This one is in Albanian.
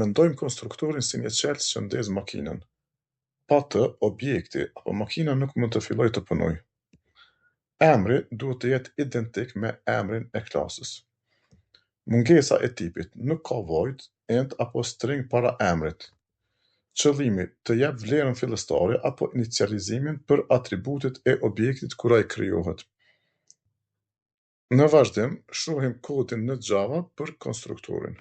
Mendojmë konstruktorin si një qelës që ndez makinën. Pa të, objekti apo makina nuk mund të fillojë të punojë. Emri duhet të jetë identik me emrin e klasës. Mungesa e tipit nuk ka vojt, end apo string para emrit. Qëllimi të jep vlerën fillestare apo inicializimin për atributet e objektit kur ai krijohet. Në vazhdim, shohim kodin në Java për konstruktorin.